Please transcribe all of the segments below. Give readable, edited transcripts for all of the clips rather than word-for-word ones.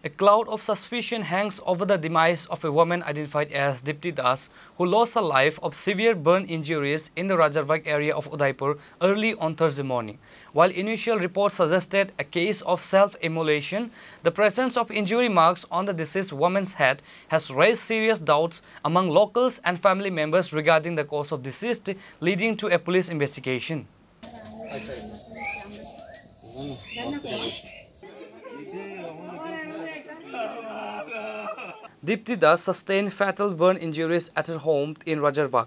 A cloud of suspicion hangs over the demise of a woman identified as Dipti Das, who lost her life of severe burn injuries in the Rajarvag area of Udaipur early on Thursday morning. While initial reports suggested a case of self-immolation, the presence of injury marks on the deceased woman's head has raised serious doubts among locals and family members regarding the cause of deceased, leading to a police investigation. Dipti Das sustained fatal burn injuries at her home in Rajarvag.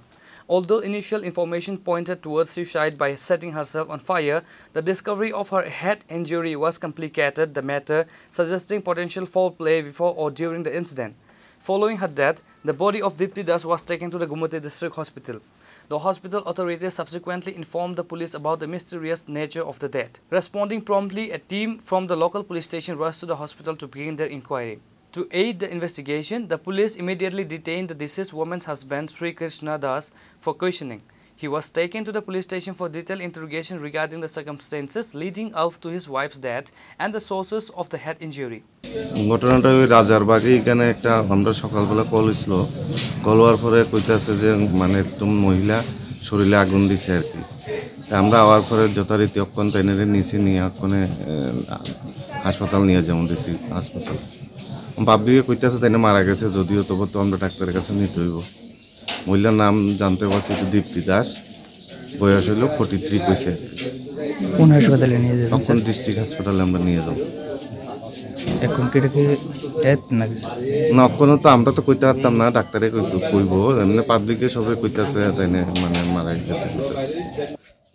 Although initial information pointed towards suicide by setting herself on fire, the discovery of her head injury was complicated the matter, suggesting potential foul play before or during the incident. Following her death, the body of Dipti Das was taken to the Gumati District Hospital. The hospital authorities subsequently informed the police about the mysterious nature of the death. Responding promptly, a team from the local police station rushed to the hospital to begin their inquiry. To aid the investigation, the police immediately detained the deceased woman's husband, Sri Krishna Das, for questioning. He was taken to the police station for detailed interrogation regarding the circumstances leading up to his wife's death and the sources of the head injury. ঘটনাটা ওই রাজারবাগে এখানে একটা আমরা সকালবেলা call ছিল, call হওয়ার পরে কইতেছে যে মানে তুমি মহিলা শরীরে আগুন দিছে আর কি। আমরা আওয়ার পরে যথারীতি অক্ষণ ট্রেনের নিচে নিয়ে ওখানে হাসপাতাল নিয়ে যেমন দিছি হাসপাতাল পাবলিকে কইতেছে তাই মারা গেছে, যদিও তবু তো আমরা ডাক্তারের কাছে নিতে হইব। মহিলার নাম জানতে পারছি দীপ্তি দাস, বয়স হইল 43 কইছে। কোন হাসপাতালে নিয়ে যাবেন? এখন ডিস্ট্রিক্ট হাসপাতালে আমরা নিয়ে যাব। এখন কেটে কি ডেথ নাকি? না কোনো তো আমরা তো কইতে পারতাম না, ডাক্তারে কইব, এমনি পাবলিকে সবাই কইতেছে তাই মানে মারা গেছে।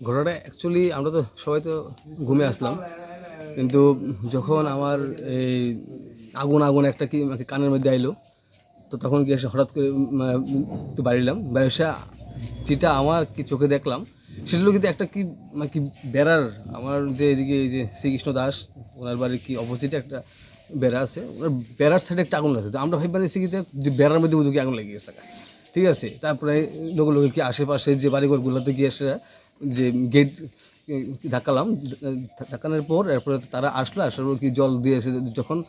ঘটনাটা অ্যাকচুয়ালি আমরা তো সবাই তো ঘুমে আসলাম, কিন্তু যখন আমার এই আগুন একটা কি কানের মধ্যে আইলো, তো তখন কি এসে হঠাৎ করে তো বাড়িলাম, বাড়ি এসে যেটা আমার কি চোখে দেখলাম সেটা হলো কিন্তু একটা কি মানে কি বেড়ার, আমার যে এদিকে এই যে শ্রীকৃষ্ণ দাস ওনার বাড়ির কি অপোজিটে একটা বেড়া আছে, ওনার বেড়ার সাইডে একটা আগুন আছে। তো আমরা ভাই বানিয়েছি কি যে বেড়ার মধ্যে কি আগুন লেগে গেছে, ঠিক আছে। তারপরে লোকে কি আশেপাশে যে বাড়িঘরগুলোতে গিয়ে এসে যে গেট ধাক্কানোর পর এরপরে তারা আসার পর কি জল দিয়ে এসে যখন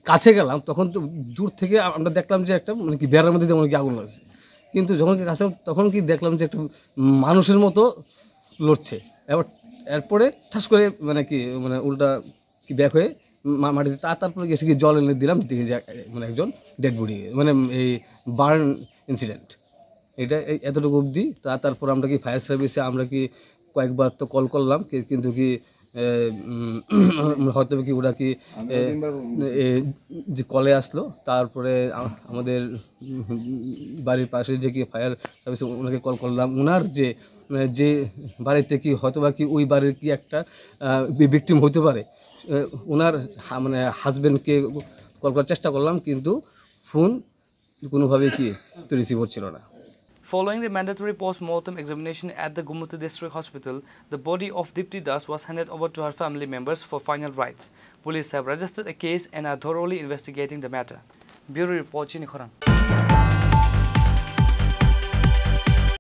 কাছে গেলাম তখন তো দূর থেকে আমরা দেখলাম যে একটা মানে কি বেড়ার মধ্যে যেমন কি আগুন লাগছে, কিন্তু যখন কি কাছে তখন কি দেখলাম যে একটা মানুষের মতো লড়ছে। এরপরে ঠাস করে মানে কি মানে উল্টা কি ব্যাক হয়ে মাটিতে তারপরে এসে কি জল এনে দিলাম, দেখি যে মানে একজন ডেড বডি, মানে এই বার্ন ইনসিডেন্ট, এটা এতটুকু অবধি। তারপর আমরা কি ফায়ার সার্ভিসে আমরা কি কয়েকবার তো কল করলাম, কিন্তু কি হয়তো কি ওরা কি যে কলে আসলো, তারপরে আমাদের বাড়ির পাশে যে কি ফায়ার সার্ভিস ওনাকে কল করলাম, ওনার যে বাড়িতে কি হয়তো বা কি ওই বাড়ির কি একটা ভিকটিম হতে পারে, ওনার মানে হাজব্যান্ডকে কল করার চেষ্টা করলাম, কিন্তু ফোন কোনোভাবে কি তো রিসিভ হচ্ছিল না। Following the mandatory post-mortem examination at the Gumati District Hospital, the body of Dipti Das was handed over to her family members for final rites. Police have registered a case and are thoroughly investigating the matter. Bureau Report, Chini Khorang.